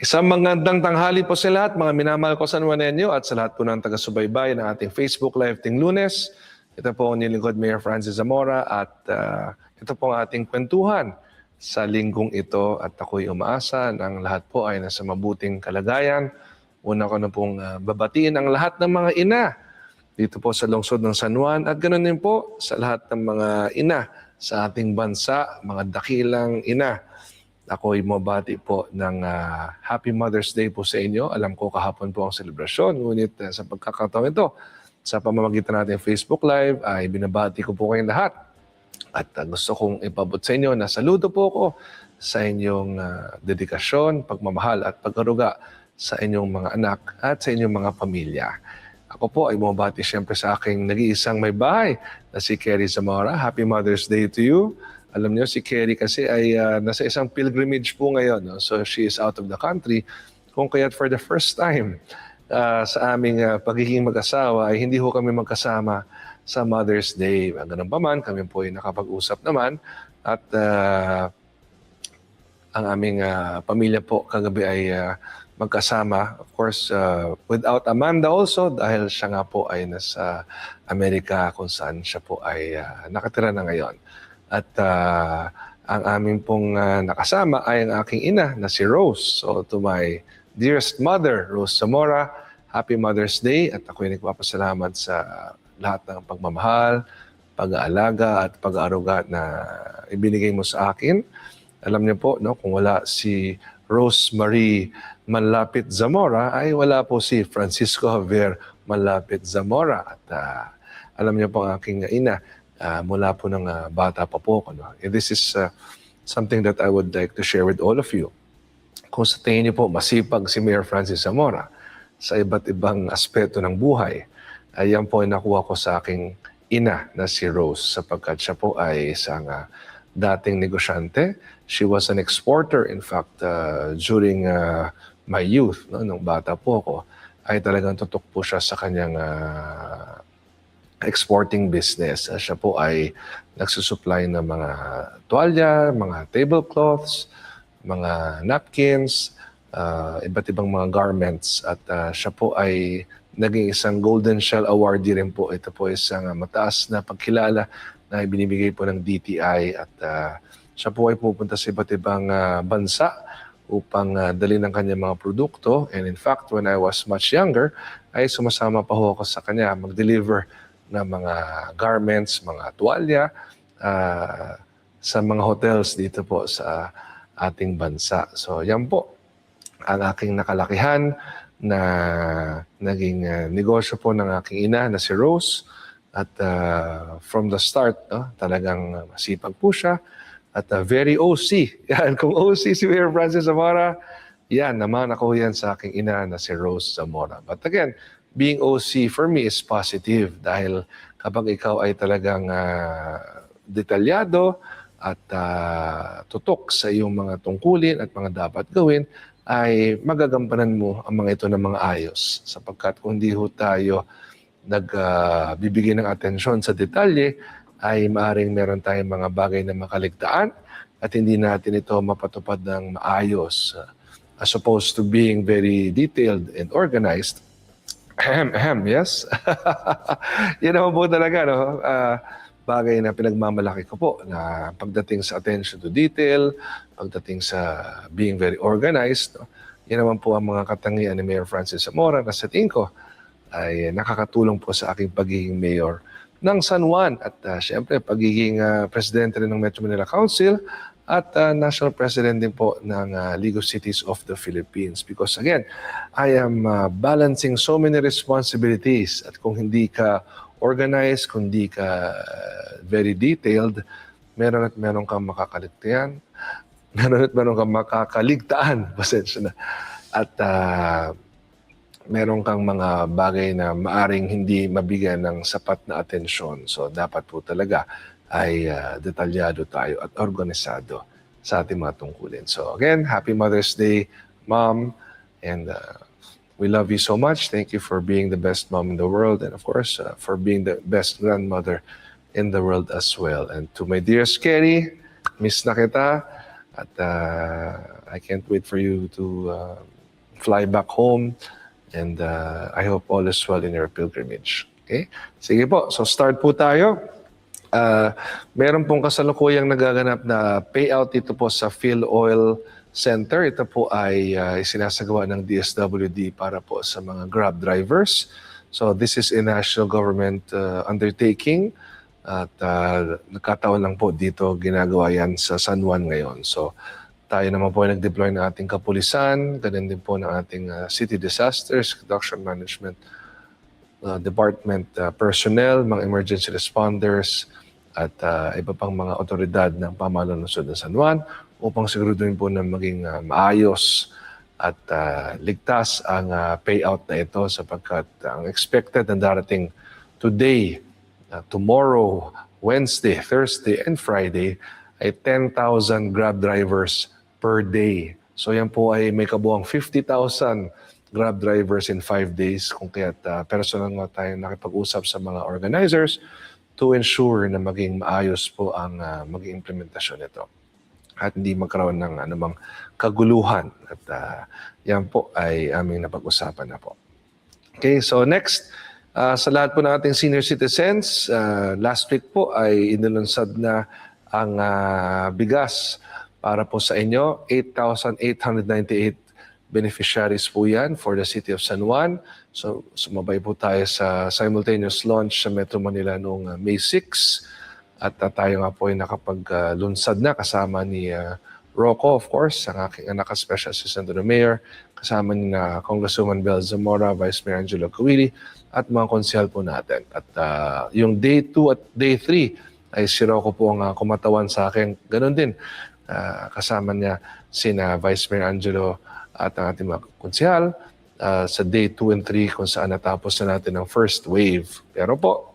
Isang magandang tanghali po sa lahat, mga minamahal ko San Juanenyo at sa lahat po ng taga-subaybay ng ating Facebook Live ting Lunes. Ito po ang nilingkod Mayor Francis Zamora at ito po ang ating kwentuhan sa linggong ito at ako'y umaasa ng lahat po ay nasa mabuting kalagayan. Una ko na pong babatiin ang lahat ng mga ina dito po sa lungsod ng San Juan at ganoon din po sa lahat ng mga ina sa ating bansa, mga dakilang ina. Ako'y mabati po ng Happy Mother's Day po sa inyo. Alam ko kahapon po ang selebrasyon, ngunit sa pagkakataon ito, sa pamamagitan natin Facebook Live, ay binabati ko po kayong lahat. At gusto kong ipabot sa inyo na saludo po ko sa inyong dedikasyon, pagmamahal at pag-aruga sa inyong mga anak at sa inyong mga pamilya. Ako po ay bumabati siyempre sa aking nag-iisang may bahay na si Kerry Zamora. Happy Mother's Day to you. Alam niyo, si Kerry kasi ay nasa isang pilgrimage po ngayon. No? So she is out of the country. Kung kaya't for the first time sa aming pagiging mag-asawa ay hindi ho kami magkasama sa Mother's Day. Ganun pa man, kami po ay nakapag-usap naman. At ang aming pamilya po kagabi ay magkasama. Of course, without Amanda also dahil siya nga po ay nasa Amerika kung saan siya po ay nakatira na ngayon. At ang aming pong nakasama ay ang aking ina na si Rose. So to my dearest mother, Rose Zamora, Happy Mother's Day. At ako'y nagpapasalamat sa lahat ng pagmamahal, pag-aalaga at pag-aaruga na ibinigay mo sa akin. Alam niyo po, no, kung wala si Rose Marie Manlapit Zamora, ay wala po si Francisco Javier Manlapit Zamora. At alam niyo po ang aking ina, mula po ng bata pa po. No? This is something that I would like to share with all of you. Kung sa tingin niyo po masipag si Mayor Francis Zamora sa iba't ibang aspeto ng buhay, ay yan po ay nakuha ko sa aking ina na si Rose sapagkat siya po ay isang dating negosyante. She was an exporter. In fact, during my youth, no, nung bata po ako, ay talagang tutok po siya sa kanyang exporting business. Siya po ay nagsusupply ng mga tuwalya, mga tablecloths, mga napkins, iba't ibang mga garments. At siya po ay naging isang Golden Shell Awardee rin po. Ito po isang mataas na pagkilala na ibinibigay po ng DTI. At siya po ay pupunta sa iba't ibang bansa upang dali ng kanyang mga produkto. And in fact, when I was much younger, ay sumasama pa ho ako sa kanya mag-deliver na mga garments, mga tuwalya sa mga hotels dito po sa ating bansa. So yan po ang aking nakalakihan na naging negosyo po ng aking ina na si Rose. At from the start, no, talagang masipag po siya at very OC. Yan, kung OC si Mayor Francis Zamora, yan naman ako yan sa aking ina na si Rose Zamora. But again, being OC for me is positive dahil kapag ikaw ay talagang detalyado at tutok sa iyong mga tungkulin at mga dapat gawin, ay magagampanan mo ang mga ito ng mga ayos. Sapagkat kung hindi ho tayo nagbibigay ng atensyon sa detalye, ay maaring meron tayong mga bagay na makaligtaan at hindi natin ito mapatupad ng maayos. As opposed to being very detailed and organized, yes. Yan naman po talaga, no? Bagay na pinagmamalaki ko po na pagdating sa attention to detail, pagdating sa being very organized, no? Yan naman po ang mga katangian ni Mayor Francis Zamora na sa tingin ko ay nakakatulong po sa aking pagiging mayor ng San Juan at syempre pagiging presidente rin ng Metro Manila Council at national president din po ng League of Cities of the Philippines. Because again, I am balancing so many responsibilities at kung hindi ka organized, kung hindi ka very detailed, meron kang makakaligtaan, meron kang makakaligtaan, pasensya na. At meron kang mga bagay na maaring hindi mabigyan ng sapat na atensyon. So dapat po talaga ay detalyado tayo at organisado sa ating mga tungkulin. So again, Happy Mother's Day, Mom. And we love you so much. Thank you for being the best mom in the world. And of course, for being the best grandmother in the world as well. And to my dearest Kerry, miss na kita. At I can't wait for you to fly back home. And I hope all is well in your pilgrimage. Okay? Sige po, so start po tayo. Meron pong kasalukuyang nagaganap na payout dito po sa PhilOil Center. Ito po ay isinasagawa ng DSWD para po sa mga Grab drivers. So this is a national government undertaking at nagkataon lang po dito ginagawa yan sa San Juan ngayon. So tayo naman po ay nag-deploy ng ating kapulisan, ganun din po ng ating City Disasters Reduction Management Department personnel, mga emergency responders, at iba pang mga otoridad ng pamahalaan ng lungsod ng San Juan upang siguraduhin po na maging maayos at ligtas ang payout na ito sapagkat ang expected na darating today, tomorrow, Wednesday, Thursday, and Friday ay 10,000 Grab drivers per day. So yan po ay may kabuang 50,000 Grab drivers in 5 days. Kung kaya't personal nga tayo nakipag-usap sa mga organizers to ensure na maging maayos po ang maging implementasyon nito. At hindi magkaroon ng anumang kaguluhan. At yan po ay aming napag-usapan na po. Okay, so next, sa lahat po ng ating senior citizens, last week po ay inilunsad na ang bigas para po sa inyo. 8,898 beneficiaries po yan for the City of San Juan. So sumabay po tayo sa simultaneous launch sa Metro Manila noong May 6. At tayo nga po ay nakapag-lunsad na kasama ni Rocco, of course, ang aking anak Special Assistant to the Mayor, kasama ni na Congresswoman Bel Zamora, Vice Mayor Angelo Kawili, at mga konsehal po natin. At yung Day 2 at Day 3 ay si Rocco po ang kumatawan sa akin. Ganon din. Kasama niya sina Vice Mayor Angelo at ang ating mga konsehal sa Day 2 and 3 kung saan natapos na natin ang first wave. Pero po,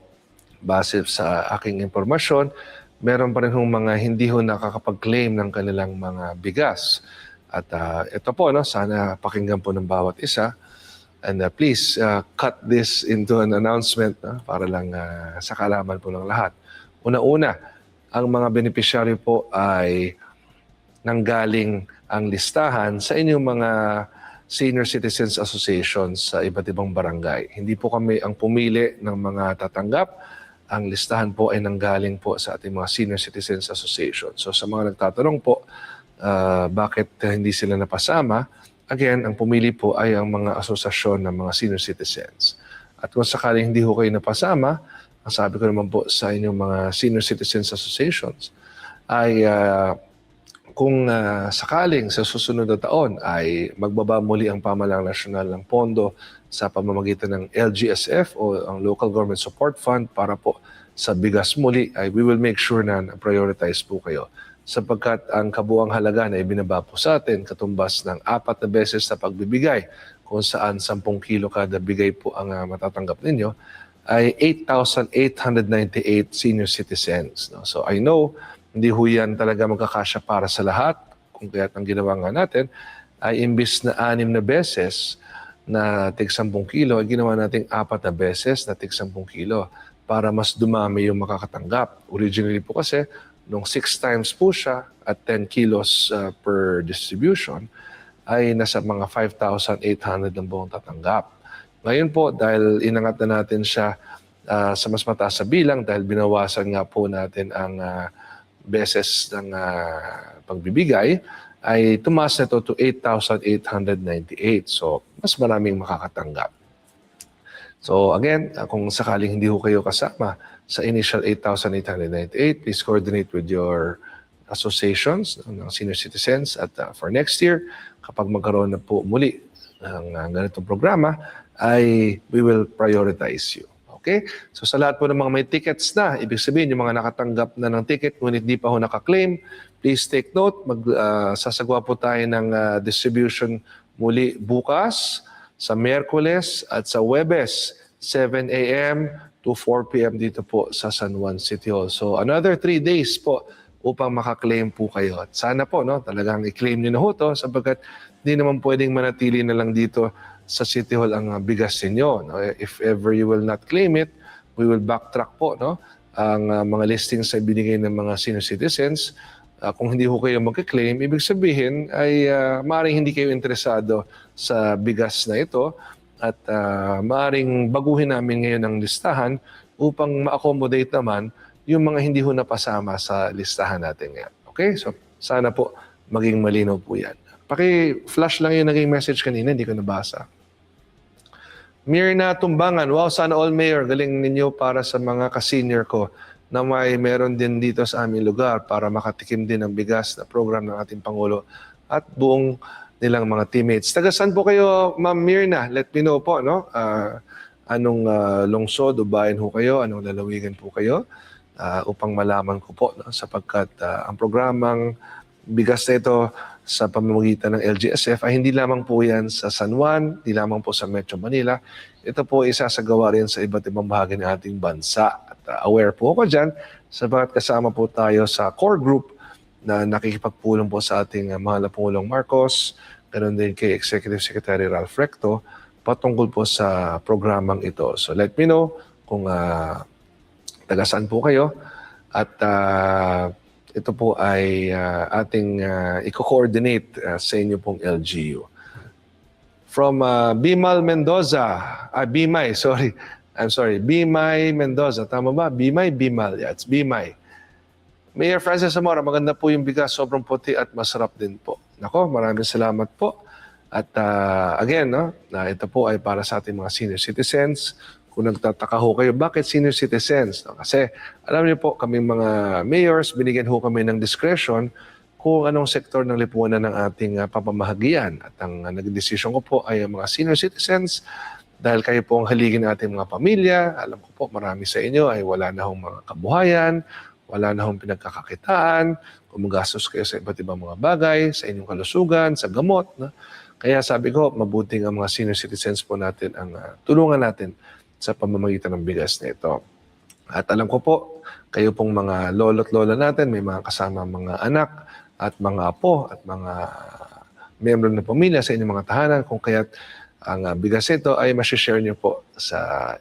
base sa aking impormasyon, meron pa rin mga hindi nakakapag-claim ng kanilang mga bigas. At ito po, no, sana pakinggan po ng bawat isa. And please cut this into an announcement para lang sa kaalaman po ng lahat. Una-una, ang mga beneficiary po ay nanggaling ang listahan sa inyong mga Senior Citizens Associations sa iba't ibang barangay. Hindi po kami ang pumili ng mga tatanggap. Ang listahan po ay nanggaling po sa ating mga Senior Citizens Association. So sa mga nagtatanong po, bakit hindi sila napasama, again, ang pumili po ay ang mga asosasyon ng mga senior citizens. At kung sakaling hindi ho kayo napasama, ang sabi ko naman po sa inyong mga Senior Citizens Associations ay kung sakaling sa susunod na taon ay magbaba muli ang pamahalaang nasyonal ng pondo sa pamamagitan ng LGSF o ang Local Government Support Fund para po sa bigas muli, ay we will make sure na prioritize po kayo. Sapagkat ang kabuang halaga na ibinaba po sa atin, katumbas ng 4 na beses na pagbibigay, kung saan 10 kilo kada bigay po ang matatanggap ninyo, ay 8,898 senior citizens. No? So I know, hindi ho yan talaga magkakasya para sa lahat. Kung kaya't ang ginawa nga natin, ay imbis na 6 na beses na tig 10 kilo, ay ginawa nating 4 na beses na tig 10 kilo para mas dumami yung makakatanggap. Originally po kasi, nung 6 times po siya at 10 kilos per distribution, ay nasa mga 5,800 ang buong tatanggap. Ngayon po, dahil inangat na natin siya sa mas mataas sa bilang, dahil binawasan nga po natin ang beses ng pagbibigay, ay tumaas na ito to 8,898. So, mas maraming makakatanggap. So, again, kung sakaling hindi ho kayo kasama sa initial 8,898, please coordinate with your associations ng senior citizens. At for next year, kapag magkaroon na po muli ng ganitong programa, ay we will prioritize you. Okay? So sa lahat po ng mga may tickets na, ibig sabihin yung mga nakatanggap na ng ticket ngunit di pa ho nakaklaim, please take note, sasagawa po tayo ng distribution muli bukas, sa Miyerkules at sa Huwebes, 7 a.m. to 4 p.m. dito po sa San Juan City Hall. So another 3 days po upang makaklaim po kayo. At sana po, no, talagang i-claim nyo na ho to sapagkat di naman pwedeng manatili na lang dito sa City Hall ang bigas ninyo. No? If ever you will not claim it, we will backtrack po, no? Ang mga listings sa binigay ng mga senior citizens Kung hindi ho kayo magka-claim, ibig sabihin ay maaaring hindi kayo interesado sa bigas na ito at maaaring baguhin namin ngayon ang listahan upang ma-accommodate naman yung mga hindi ho napasama sa listahan natin ngayon. Okay? So, sana po maging malinaw po yan. Paki-flash lang yung naging message kanina, hindi ko nabasa. Mirna Tumbangan, wow, sana all mayor, galing ninyo para sa mga ka-senior ko na meron din dito sa aming lugar para makatikim din ng bigas na program ng ating Pangulo at buong nilang mga teammates. Taga saan po kayo, Ma'am Mirna? Let me know po, no? Anong lungsod o bayan ho kayo? Anong lalawigan po kayo? Upang malaman ko po, no? Sapagkat ang programang bigas na ito sa pamamagitan ng LGSF ay hindi lamang po yan sa San Juan, hindi lamang po sa Metro Manila. Ito po isasagawa rin sa iba't ibang bahagi ng ating bansa. At aware po ako dyan sapagat kasama po tayo sa core group na nakikipagpulong po sa ating mahal na Pangulong Marcos, ganoon din kay Executive Secretary Ralph Recto patungkol po sa programang ito. So let me know kung taga saan po kayo at ito po ay ating i-coordinate sa inyo pong LGU. From Bimal Mendoza, Bimay, sorry. I'm sorry, Bimay Mendoza. Tama ba? Bimay, Bimal. Yeah, it's Bimay. Mayor Francis Zamora, maganda po yung bigas. Sobrang puti at masarap din po. Nako, maraming salamat po. At again, no, ito po ay para sa ating mga senior citizens. Kung nagtataka ho kayo, bakit senior citizens? No? Kasi alam niyo po, kaming mga mayors, binigyan ho kami ng discretion kung anong sektor ng lipunan ng ating pamamahagian. At ang nagdesisyon ko po ay ang mga senior citizens dahil kayo po ang haligin ng ating mga pamilya. Alam ko po, marami sa inyo ay wala na hong mga kabuhayan, wala na hong pinagkakakitaan, gumagastos kayo sa iba't ibang mga bagay, sa inyong kalusugan, sa gamot. No? Kaya sabi ko, mabuting ang mga senior citizens po natin ang tulungan natin sa pamamagitan ng bigas na ito. At alam ko po, kayo pong mga lolo't lola natin, may mga kasama mga anak at mga apo at mga miyembro ng pamilya sa inyong mga tahanan, kung kaya't ang bigas nito ay masishare nyo po sa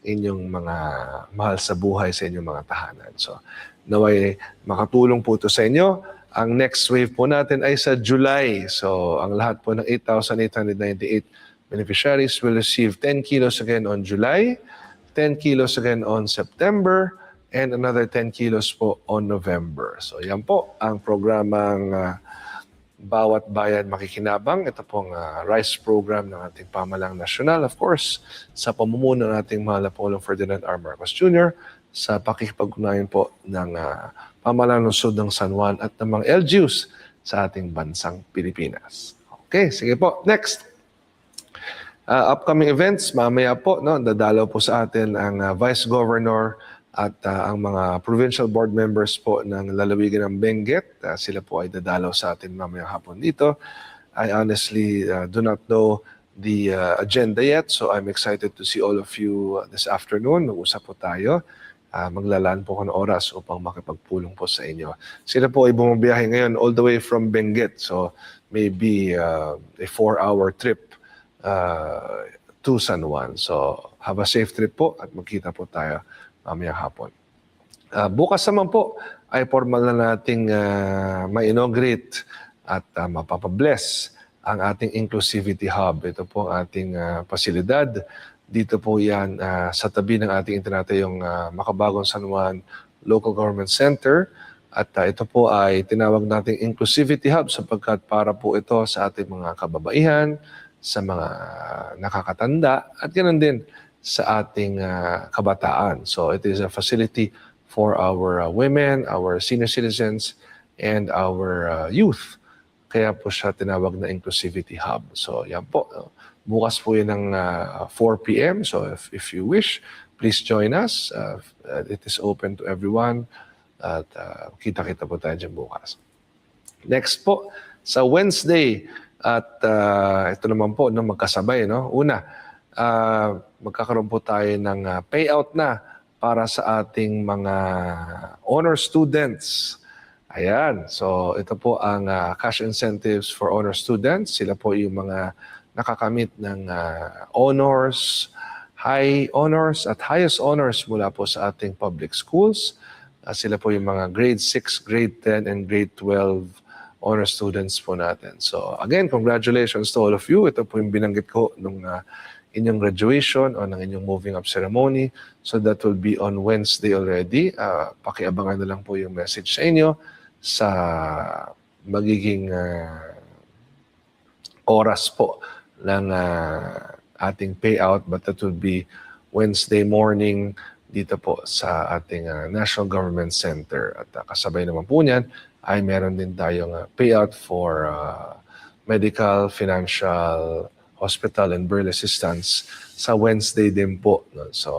inyong mga mahal sa buhay sa inyong mga tahanan. So, naway makatulong po ito sa inyo. Ang next wave po natin ay sa July. So, ang lahat po ng 8,898 beneficiaries will receive 10 kilos again on July, 10 kilos again on September, and another 10 kilos po on November. So yan po ang programang Bawat Bayan Makikinabang. Ito pong rice program ng ating pamahalang nasyonal, of course, sa pamumuno ng ating mahal na Pangulong Ferdinand R. Marcos Jr. sa pakikipag-ugnayan po ng pamahalang lungsod ng San Juan at ng mga LGUs sa ating bansang Pilipinas. Okay, sige po. Next. Upcoming events, mamaya po, no, dadalaw po sa atin ang Vice Governor at ang mga provincial board members po ng lalawigan ng Benguet. Sila po ay dadalaw sa atin mamaya hapon dito. I honestly do not know the agenda yet, so I'm excited to see all of you this afternoon. Mag-usap po tayo. Maglalaan po ko ng oras upang makipagpulong po sa inyo. Sila po ay bumabiyahe ngayon all the way from Benguet, so maybe a 4-hour trip to San Juan. So, have a safe trip po at magkita po tayo mamayang hapon. Bukas naman po ay formal na nating ma-inaugurate at mapapabless ang ating Inclusivity Hub. Ito po ang ating pasilidad. Dito po yan sa tabi ng ating itinatayong Makabagong San Juan Local Government Center. At ito po ay tinawag nating Inclusivity Hub sapagkat para po ito sa ating mga kababaihan, sa mga nakakatanda at ganoon din sa ating kabataan. So it is a facility for our women, our senior citizens, and our youth. Kaya po siya tinawag na Inclusivity Hub. So yan po. Bukas po yun ng 4 p.m. So if you wish, please join us. It is open to everyone. At kita-kita po tayo dyan bukas. Next po, sa Wednesday, at ito naman po, no, magkasabay. No? Una, magkakaroon po tayo ng payout na para sa ating mga honor students. Ayan, so ito po ang cash incentives for honor students. Sila po yung mga nakakamit ng honors, high honors at highest honors mula po sa ating public schools. Sila po yung mga grade 6, grade 10, and grade 12 honor students po natin. So again, congratulations to all of you. Ito po yung binanggit ko nung inyong graduation o ng inyong moving up ceremony. So that will be on Wednesday already. Pakiabangan na lang po yung message sa inyo sa magiging oras po ng ating payout, but that will be Wednesday morning dito po sa ating National Government Center. At kasabay naman po niyan ay meron din tayong payout for medical, financial, hospital, and burial assistance sa Wednesday din po. No? So,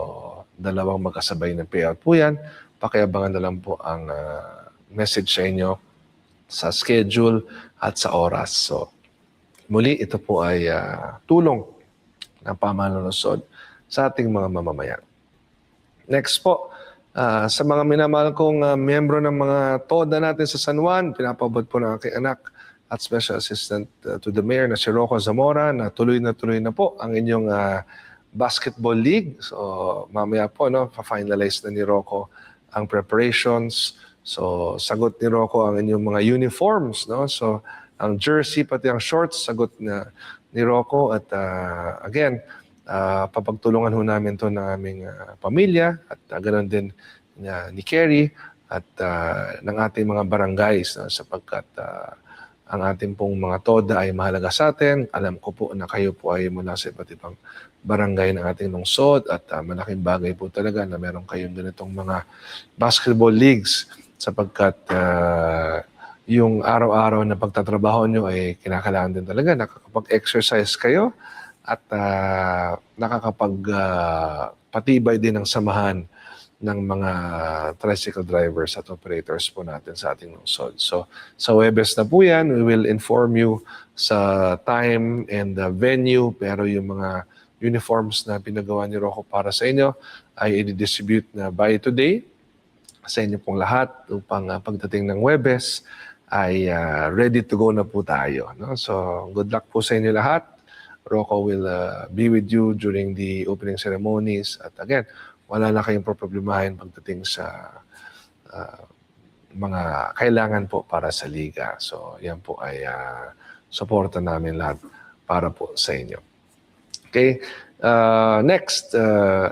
dalawang magkasabay na payout po yan. Pakiabangan na lang po ang message sa inyo sa schedule at sa oras. So, muli, ito po ay tulong ng pamahalaan ng lungsod sa ating mga mamamayan. Next po, sa mga minamahal kong miyembro ng mga TODA natin sa San Juan, pinapabot po ng aking anak at Special Assistant to the Mayor na si Rocco Zamora na tuloy na po ang inyong basketball league. So mamaya po, no, pa-finalize na ni Rocco ang preparations. So sagot ni Rocco ang inyong mga uniforms, no? So ang jersey pati ang shorts sagot na ni Rocco at again, papagtulungan ho namin to ng aming pamilya at ganoon din ni Kerry at ng ating mga barangays sapagkat ang ating pong mga TODA ay mahalaga sa atin. Alam ko po na kayo po ay mula sa iba't ibang barangay ng ating lungsod at malaking bagay po talaga na meron kayong ganitong mga basketball leagues sapagkat yung araw-araw na pagtatrabaho nyo ay kinakailangan din talaga nakakapag-exercise kayo at nakakapagpatibay din ng samahan ng mga tricycle drivers at operators po natin sa ating lungsod. So sa Huwebes na po yan, we will inform you sa time and the venue, pero yung mga uniforms na pinagawa ni Rocco para sa inyo ay i-distribute na by today sa inyo pong lahat upang pagdating ng Huwebes ay ready to go na po tayo. No? So good luck po sa inyo lahat. Rocco will be with you during the opening ceremonies. At again, wala na kayong problemahin pagdating sa mga kailangan po para sa liga. So, yan po ay suporta namin lahat para po sa inyo. Okay. Next,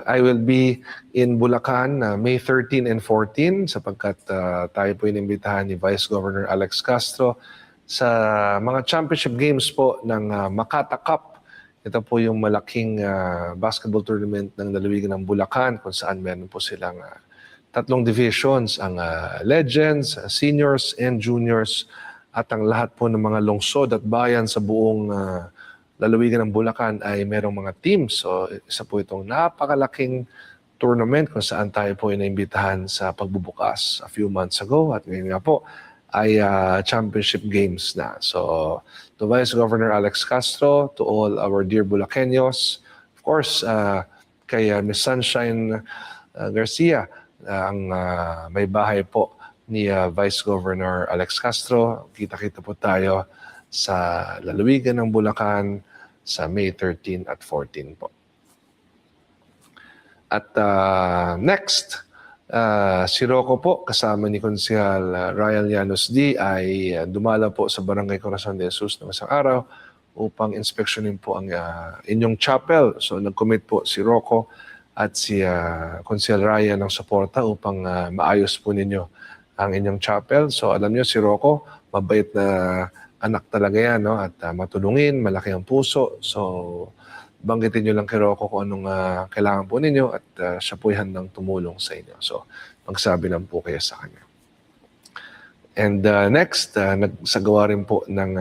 I will be in Bulacan May 13 and 14 sapagkat tayo po inimbitahan ni Vice Governor Alex Castro sa mga championship games po ng Makata Cup. Ito po yung malaking basketball tournament ng lalawigan ng Bulacan kung saan meron po silang tatlong divisions, ang legends, seniors, and juniors at ang lahat po ng mga lungsod at bayan sa buong lalawigan ng Bulacan ay merong mga teams. So isa po itong napakalaking tournament kung saan tayo po inaimbitahan sa pagbubukas a few months ago at ngayon nga po ay championship games na. So, to Vice Governor Alex Castro, to all our dear Bulaqueños, of course, kay Ms. Sunshine Garcia, ang may bahay po ni Vice Governor Alex Castro. Kita-kita po tayo sa lalawigan ng Bulacan sa May 13 at 14 po. At next, si Rocco po kasama ni Konsehal Ryan Llanos D ay dumala po sa Barangay Corazon de Jesus ng isang araw upang inspeksyonin po ang inyong chapel. So nag-commit po si Rocco at si Konsehal Ryan ng suporta upang maayos po ninyo ang inyong chapel. So alam niyo si Rocco, mabait na anak talaga yan, no? At matulungin, malaki ang puso. So banggitin nyo lang kay Rocco kung anong kailangan po ninyo at siya po'y handang tumulong sa inyo. So, magsabi lang po kayo sa kanya. And next, nagsagawa rin po ng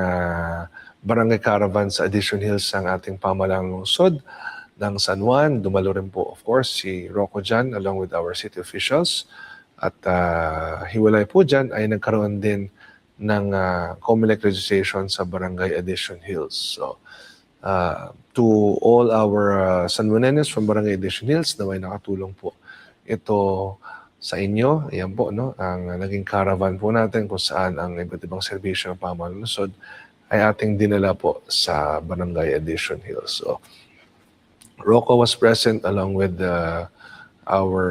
barangay caravan sa Addition Hills ang ating pamahalang lungsod ng San Juan. Dumalo rin po, of course, si Rocco dyan along with our city officials. At hiwalay po dyan ay nagkaroon din ng COMELEC registration sa barangay Addition Hills. So, to all our San Juaneños from Barangay Addition Hills, naway nakatulong po ito sa inyo. Ayan po, no? Ang naging caravan po natin kung saan ang iba't ibang serbisyo ng pamahalaan ng lungsod ay ating dinala po sa Barangay Addition Hills. So, Rocco was present along with our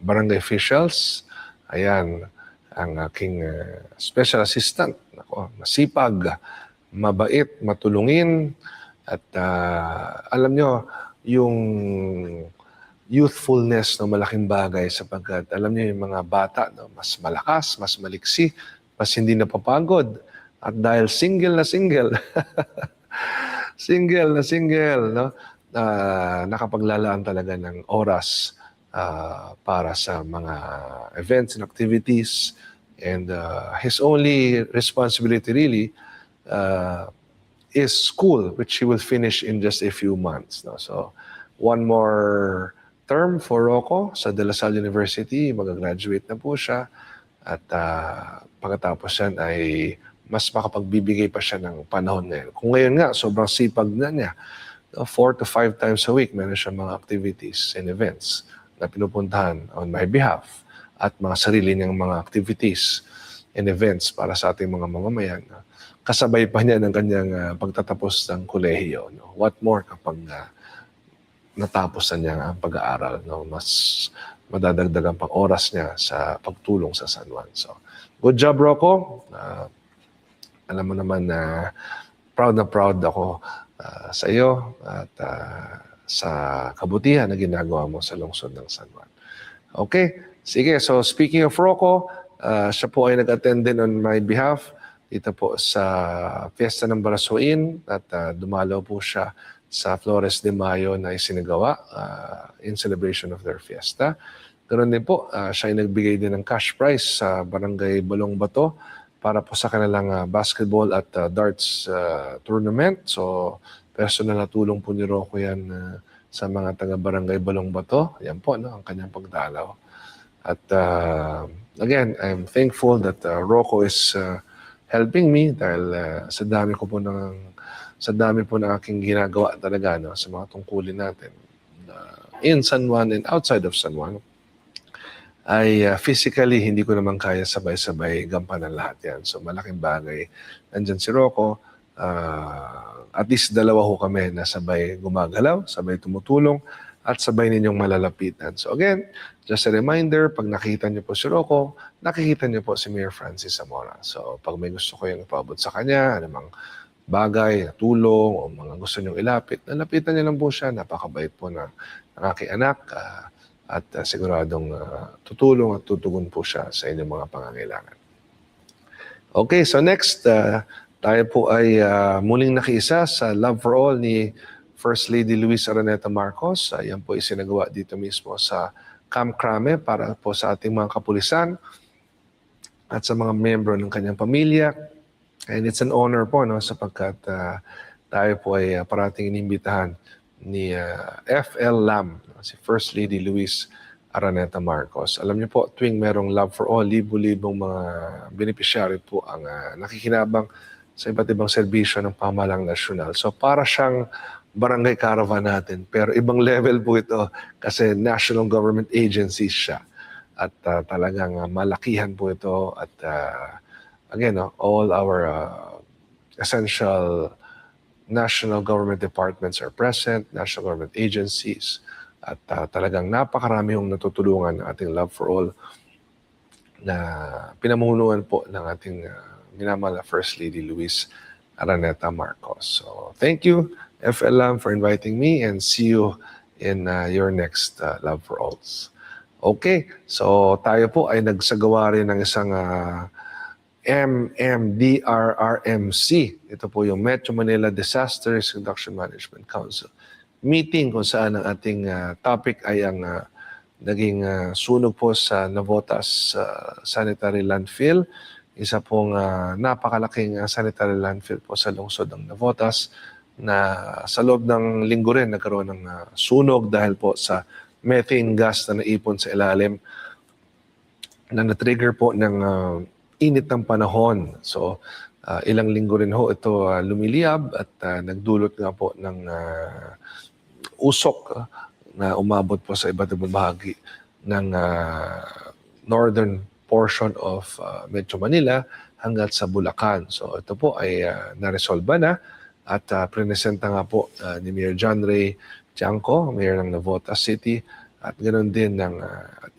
barangay officials Ayan, ang aking special assistant. Ako, masipag, mabait, matulungin, at alam nyo, yung youthfulness no, malaking bagay sapagkat alam niyo yung mga bata no, mas malakas, mas maliksi, mas hindi napapagod. At dahil single na single, single na single, no, nakapaglalaan talaga ng oras para sa mga events and activities. And his only responsibility really is school, which he will finish in just a few months. No? So, one more term for Rocco sa De La Salle University. Mag-graduate na po siya. At pagkatapos yan ay mas makapagbibigay pa siya ng panahon ngayon. Kung ngayon nga, sobrang sipag na niya. 4 to 5 times a week, meron siya mga activities and events na pinupuntahan on my behalf at mga sarili niyang mga activities and events para sa ating mga mamamayan. Kasabay pa niya ng kanyang pagtatapos ng kolehiyo. No? What more kapag natapos na niya ang pag-aaral, no? Mas madadagdagan pang oras niya sa pagtulong sa San Juan. So, good job, Rocco. Alam mo naman na proud ako sa iyo at sa kabutihan na ginagawa mo sa lungsod ng San Juan. Okay, sige. So, speaking of Rocco, siya po ay nag-attend din on my behalf dito po sa Fiesta ng Barasuin at dumalaw po siya sa Flores de Mayo na isinagawa in celebration of their fiesta. Ganoon din po, siya ay nagbigay din ng cash prize sa Barangay Balong Bato para po sa kanilang basketball at darts tournament. So, personal na tulong po ni Rocco yan sa mga taga-Barangay Balong Bato. Yan po, no, ang kanyang pagdalaw. At again, I'm thankful that Rocco is helping me dahil sa dami po ng aking ginagawa talaga no, sa mga tungkulin natin in San Juan and outside of San Juan ay physically hindi ko naman kaya sabay-sabay gampanan lahat yan. So malaking bagay. Nandyan si Rocco, at least dalawa ho kami na sabay gumagalaw, sabay tumutulong, at sabay ninyong malalapitan. So again, just a reminder, pag nakita niyo po si Rocco, nakikita niyo po si Mayor Francis Zamora. So pag may gusto ko yung ipaabot sa kanya, anumang bagay, tulong, o mga gusto niyong ilapit, nalapitan niyo lang po siya. Napakabait po ng aking anak at siguradong tutulong at tutugon po siya sa inyong mga pangangailangan. Okay, so next, tayo po ay muling nakiisa sa Love for All ni First Lady Luis Araneta Marcos. Yan po isinagawa dito mismo sa Camp Crame para po sa ating mga kapulisan at sa mga miyembro ng kanyang pamilya. And it's an honor po no, sapagkat tayo po ay parating inimbitahan ni FL Lam, si First Lady Luis Araneta Marcos. Alam niyo po, tuwing merong Love for All, libo-libong mga beneficiary po ang nakikinabang sa iba't ibang serbisyo ng pamahalang nasyonal. So para siyang barangay caravan natin. Pero ibang level po ito kasi national government agencies siya. At talagang malakihan po ito. At again, all our essential national government departments are present, national government agencies. At talagang napakarami yung natutulungan ng ating Love for All na pinamunuan po ng ating minamahal na First Lady Luis Araneta Marcos. So thank you, FLM, for inviting me, and see you in your next Love for Alls. Okay, so tayo po ay nagsagawa rin ng isang MMDRRMC. Ito po yung Metro Manila Disaster Risk Reduction Management Council meeting kung saan ang ating topic ay ang naging sunog po sa Navotas Sanitary Landfill. Isa pong napakalaking sanitary landfill po sa lungsod ng Navotas na sa loob ng linggo rin nagkaroon ng sunog dahil po sa methane gas na naipon sa ilalim na na-trigger po ng init ng panahon. So ilang linggo rin ho ito lumiliyab at nagdulot nga po ng usok na umabot po sa iba't ibang bahagi ng northern portion of Metro Manila hanggang sa Bulacan. So ito po ay naresolba na at presenta nga po ni Mayor John Ray Tiangco, Mayor ng Navotas City, at ganoon din ng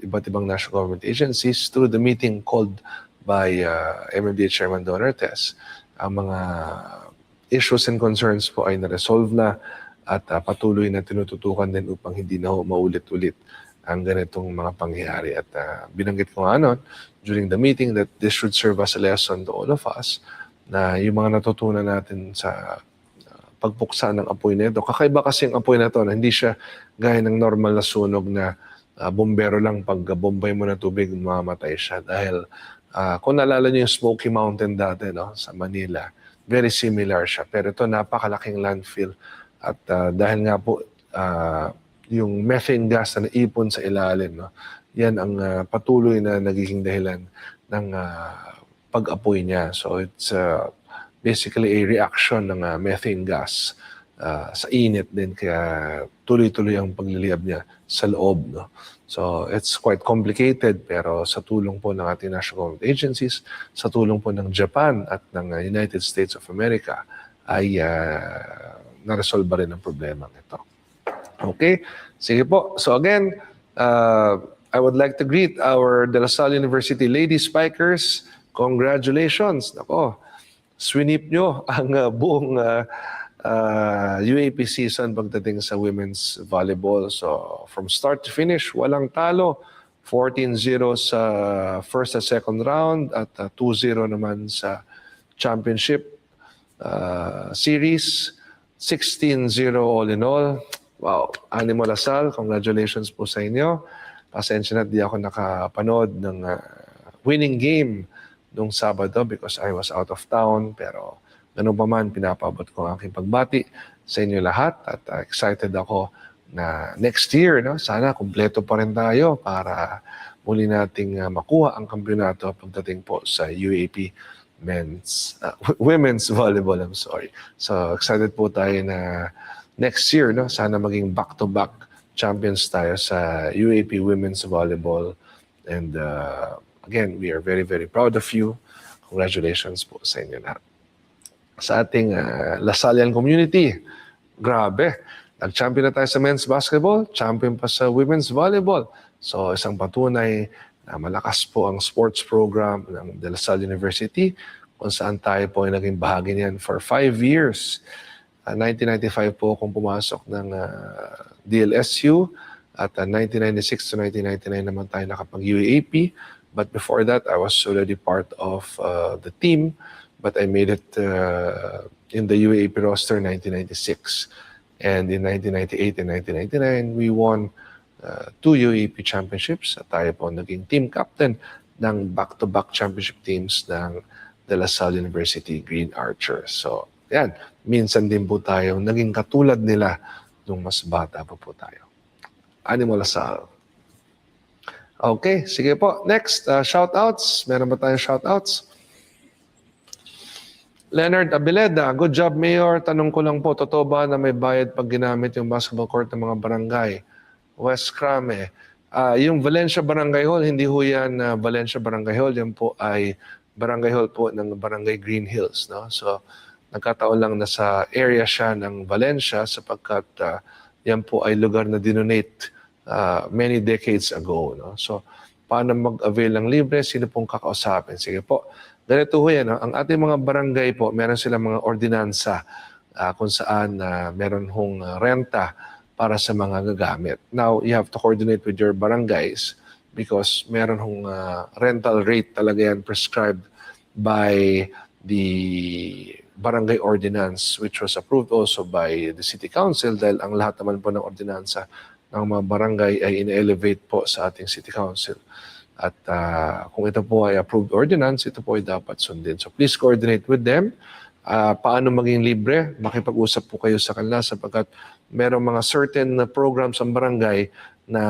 iba't ibang national government agencies through the meeting called by MMDA Chairman Don Ortiz. Ang mga issues and concerns po ay na-resolve na at patuloy na tinututukan din upang hindi na maulit-ulit ang ganitong mga pangyayari. At binanggit ko nga nun, during the meeting that this should serve as a lesson to all of us na yung mga natutunan natin sa pagpuksa ng apoy na ito. Kakaiba kasi ang apoy na ito na hindi siya gaya ng normal na sunog na bombero lang pag bombay mo ng tubig, mamamatay siya. Dahil kung naalala niyo yung Smoky Mountain dati sa Manila, very similar siya. Pero ito napakalaking landfill. At dahil nga po yung methane gas na naipon sa ilalim, yan ang patuloy na nagiging dahilan ng pag-apoy niya. So it's basically a reaction ng methane gas sa init din, kaya tuloy-tuloy ang pagliliyab niya sa loob. So it's quite complicated, pero sa tulong po ng ating national government agencies, sa tulong po ng Japan at ng United States of America, ay naresolve rin ang problema ito. Okay? Sige po. So again, I would like to greet our De La Salle University Lady Spikers. Congratulations. Nako, swinip nyo ang buong UAP season pagdating sa women's volleyball. So from start to finish, walang talo. 14-0 sa first at second round at 2-0 naman sa championship series. 16-0 all in all. Wow, Animo Lasal, congratulations po sa inyo. Pasensya na di ako nakapanood ng winning game nung Sabado because I was out of town. Pero ganun pa man, pinapabot ko ang aking pagbati sa inyo lahat. At excited ako na next year, sana kumpleto pa rin tayo para muli nating makuha ang kampiyonato pagdating po sa UAP women's volleyball. I'm sorry. So excited po tayo na next year, sana maging back-to-back champions tayo sa UAP women's volleyball. And again, we are very, very proud of you. Congratulations po sa inyo lahat. Sa ating Lasallian community, grabe. Nag-champion na tayo sa men's basketball, champion pa sa women's volleyball. So isang patunay na malakas po ang sports program ng De La Salle University kung saan tayo po ay naging bahagi niyan for 5 years. 1995 po akong pumasok ng DLSU at 1996 to 1999 naman tayo nakapag-UAP. But before that, I was already part of the team, but I made it in the UAP roster 1996. And in 1998 and 1999, we won 2 UAP championships at tayo po naging team captain ng back-to-back championship teams ng De La Salle University Green Archers. So, yan, minsan din po tayo naging katulad nila nung mas bata pa po tayo. Animo Lasal. Okay, sige po. Next, shoutouts. Meron ba tayong shoutouts? Leonard Abileda, good job Mayor. Tanong ko lang po, totoo ba na may bayad pag ginamit yung basketball court ng mga barangay? West Crame. Yung Valencia Barangay Hall, hindi ho yan Valencia Barangay Hall. Yan po ay Barangay Hall po ng Barangay Green Hills. So, nagkataon lang na sa area siya ng Valencia sapagkat yan po ay lugar na dinonate many decades ago. So, paano mag-avail ng libre? Sino pong kakausapin? Sige po. Ganito ho yan. Ang ating mga barangay po, meron silang mga ordinansa kung saan meron hong renta para sa mga gagamit. Now, you have to coordinate with your barangays because meron hong rental rate talaga yan prescribed by the barangay ordinance which was approved also by the city council dahil ang lahat naman po ng ordinansa ng mga barangay ay in-elevate po sa ating city council. At kung ito po ay approved ordinance, ito po ay dapat sundin. So please coordinate with them. Paano maging libre? Makipag-usap po kayo sa kanila sapagkat merong mga certain programs ang barangay na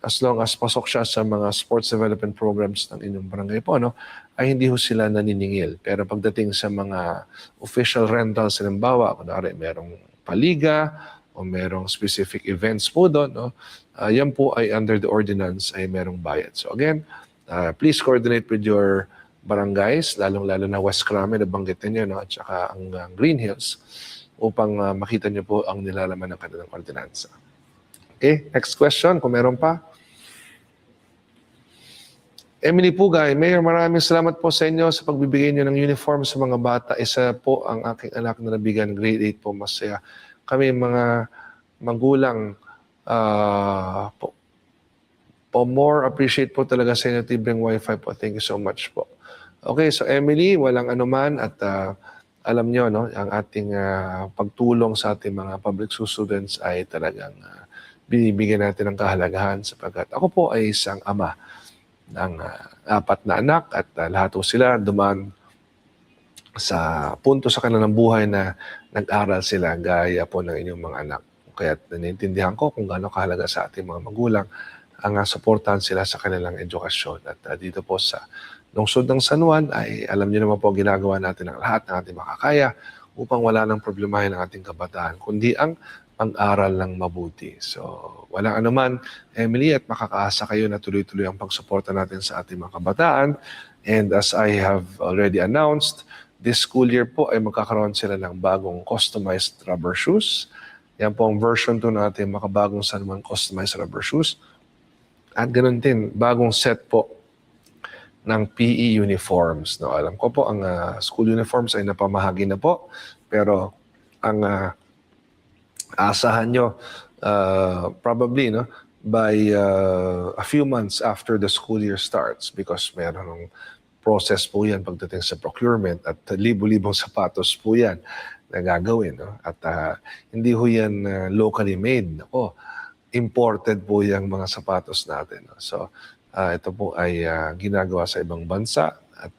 as long as pasok siya sa mga sports development programs ng inyong barangay po, ay hindi ho sila naniningil. Pero pagdating sa mga official rentals, halimbawa, kunwari merong paliga o merong specific events po doon, yan po ay under the ordinance ay merong bayad. So again, please coordinate with your barangays, lalong-lalo na West Crame, nabanggit ninyo, at saka ang Green Hills, upang makita niyo po ang nilalaman ng kanilang ordinansa. Okay, next question kung meron pa. Emily Pugay, Mayor, maraming salamat po sa inyo sa pagbibigay niyo ng uniform sa mga bata. Isa po ang aking anak na nabigyan, grade 8 po, masaya. Kami mga magulang, po more appreciate po talaga sa inyo libreng wifi po. Thank you so much po. Okay, so Emily, walang anuman at alam nyo, no, ang ating pagtulong sa ating mga public school students ay talagang binibigyan natin ng kahalagahan sapagkat ako po ay isang ama ng 4 na anak at lahat po sila dumaan sa punto sa kanilang buhay na nag-aral sila gaya po ng inyong mga anak. Kaya naiintindihan ko kung gaano kahalaga sa ating mga magulang ang suportahan sila sa kanilang edukasyon. At dito po sa lungsod ng San Juan ay alam niyo naman po ginagawa natin ang lahat ng ating makakaya upang wala nang problemahin ang ating kabataan, kundi ang mag-aral ng mabuti. So, walang anuman, Emily, at makakaasa kayo na tuloy-tuloy ang pagsuporta natin sa ating mga kabataan. And as I have already announced, this school year po ay magkakaroon sila ng bagong customized rubber shoes. Yan po ang version 2 ng ating makabagong San Juan customized rubber shoes. At ganoon din, bagong set po ng PE uniforms. No, alam ko po, ang school uniforms ay napamahagi na po. Pero ang asahan nyo, probably, no, by a few months after the school year starts, because meron ng process po yan pagdating sa procurement at libo-libong sapatos po yan na gagawin. No? At hindi ho yan locally made. Ako, imported po yung mga sapatos natin. No? So, ito po ay ginagawa sa ibang bansa at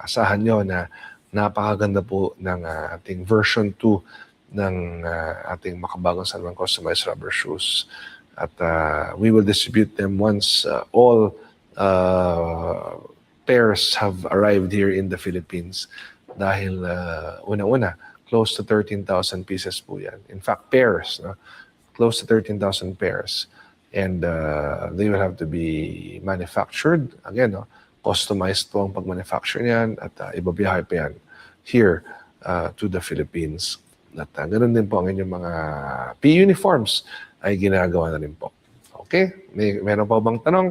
asahan nyo na napakaganda po ng ating version 2 ng ating makabagong San Juan customized rubber shoes. At we will distribute them once all pairs have arrived here in the Philippines. Dahil una-una, close to 13,000 pieces po yan. In fact, pairs, no? Close to 13,000 pairs. And they will have to be manufactured. Again, no? Customized po ang pag-manufacture niyan at ibabiyahe pa yan here to the Philippines. At ganoon din po ang inyong mga PE uniforms ay ginagawa na rin po. Okay? Meron pa bang tanong?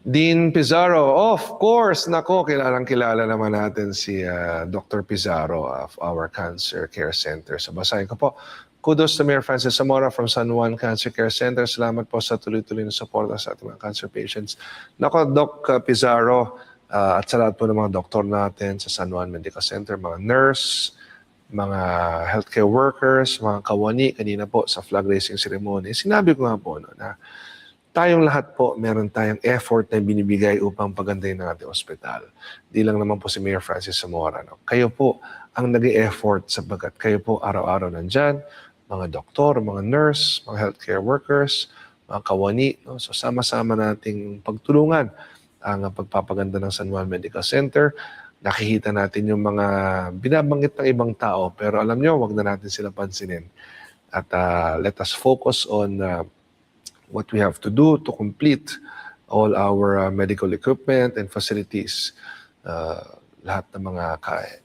Dean Pizarro, of course, nako, kilalang-kilala naman natin si Dr. Pizarro of our Cancer Care Center. So basahin ko po. Kudos to Mayor Francis Zamora from San Juan Cancer Care Center. Salamat po sa tuloy-tuloy na suporta sa ating mga cancer patients. Nako, Doc Pizarro, at sa lahat po ng mga doktor natin sa San Juan Medical Center, mga nurse, mga healthcare workers, mga kawani, kanina po sa flag raising ceremony. Sinabi ko nga po na tayong lahat po, meron tayong effort na binibigay upang pagandahin ng ating ospital. Di lang naman po si Mayor Francis Zamora. No? Kayo po ang nag-e-effort sapagkat kayo po araw-araw nandyan, mga doktor, mga nurse, mga healthcare workers, mga kawani. No? So sama-sama nating pagtulungan ang pagpapaganda ng San Juan Medical Center. Nakikita natin yung mga binabanggit ng ibang tao, pero alam nyo, wag na natin sila pansinin. At let us focus on what we have to do to complete all our medical equipment and facilities. Lahat ng mga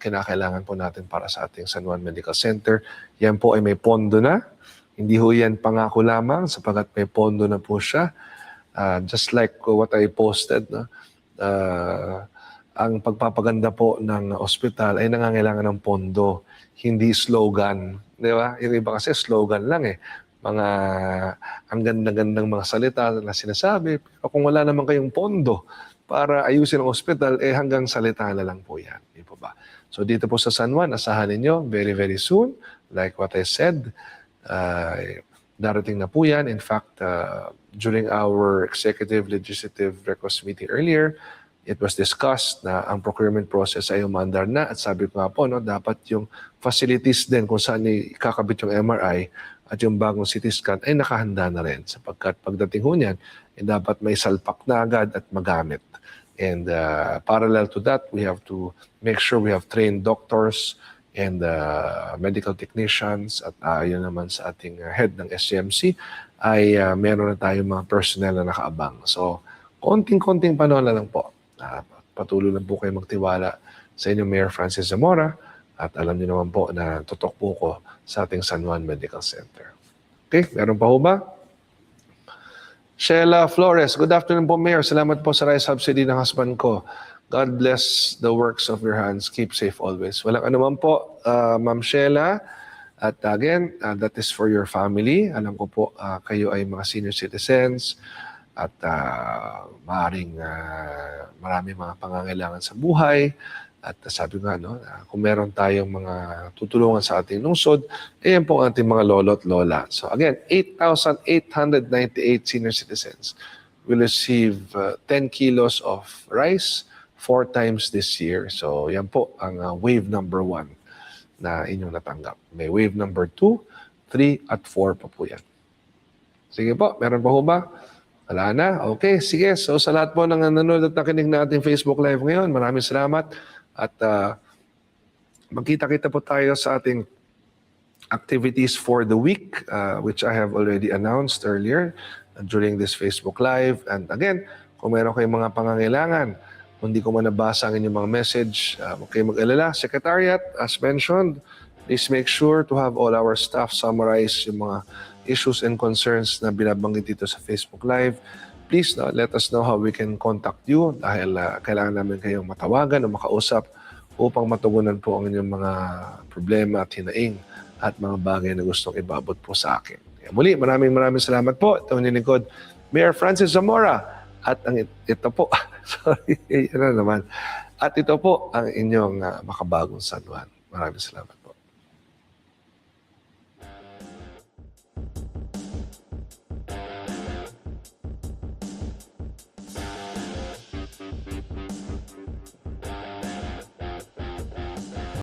kinakailangan po natin para sa ating San Juan Medical Center. Yan po ay may pondo na. Hindi ho yan pangako lamang sapagat may pondo na po siya. Just like what I posted, no? Ang pagpapaganda po ng ospital ay nangangailangan ng pondo, hindi slogan. Di ba? Yung iba kasi slogan lang eh. Mga ang ganda-gandang mga salita na sinasabi. Pero kung wala naman kayong pondo para ayusin ang ospital, eh hanggang salita na lang po yan. Di po ba? So dito po sa San Juan, asahan ninyo very, very soon. Like what I said, darating na po yan. In fact, during our executive legislative request meeting earlier, it was discussed na ang procurement process ay umandar na. At sabi ko nga po, no, dapat yung facilities din kung saan ikakabit yung MRI at yung bagong CT scan ay nakahanda na rin. Sapagkat pagdating ho niyan, dapat may salpak na agad at magamit. And parallel to that, we have to make sure we have trained doctors and medical technicians at yun naman sa ating head ng SCMC ay meron na tayong mga personnel na nakaabang. So, konting-konting panahon na lang po. Patuloy lang po kayo magtiwala sa inyong Mayor Francis Zamora At alam niyo naman po na tutok po ko sa ating San Juan Medical Center. Okay, meron pa ho ba? Sheila Flores, good afternoon po, Mayor. Salamat po sa rice subsidy ng husband ko. God bless the works of your hands. Keep safe always. Walang anuman po, Ma'am Sheila. At again, that is for your family. Alam ko po, kayo ay mga senior citizens at maaaring marami mga pangangailangan sa buhay. At sabi nga, no, kung meron tayong mga tutulungan sa ating lungsod, ayan po ang ating mga lolo at lola. So again, 8,898 senior citizens will receive 10 kilos of rice 4 times this year. So yan po ang wave number 1 na inyong natanggap. May wave number 2, 3, at 4 pa po yan. Sige po, meron pa ho ba? Wala na? Okay, sige. So sa lahat po ng nanonood at nakinig na ating Facebook Live ngayon, maraming salamat. At magkita-kita po tayo sa ating activities for the week, which I have already announced earlier during this Facebook Live. And again, kung meron kayong mga pangangailangan, kung hindi ko man nabasa ang inyong mga message, huwag kayong mag-alala. Secretariat, as mentioned, please make sure to have all our staff summarize yung mga issues and concerns na binabanggit dito sa Facebook Live. Please let us know how we can contact you dahil kailangan namin kayong matawagan o makausap upang matugunan po ang inyong mga problema at hinaing at mga bagay na gustong ibabot po sa akin. Kaya muli, maraming salamat po. Ito ang nilingkod, Mayor Francis Zamora. At ito po, sorry, yan na naman. At ito po ang inyong makabagong San Juan. Maraming salamat.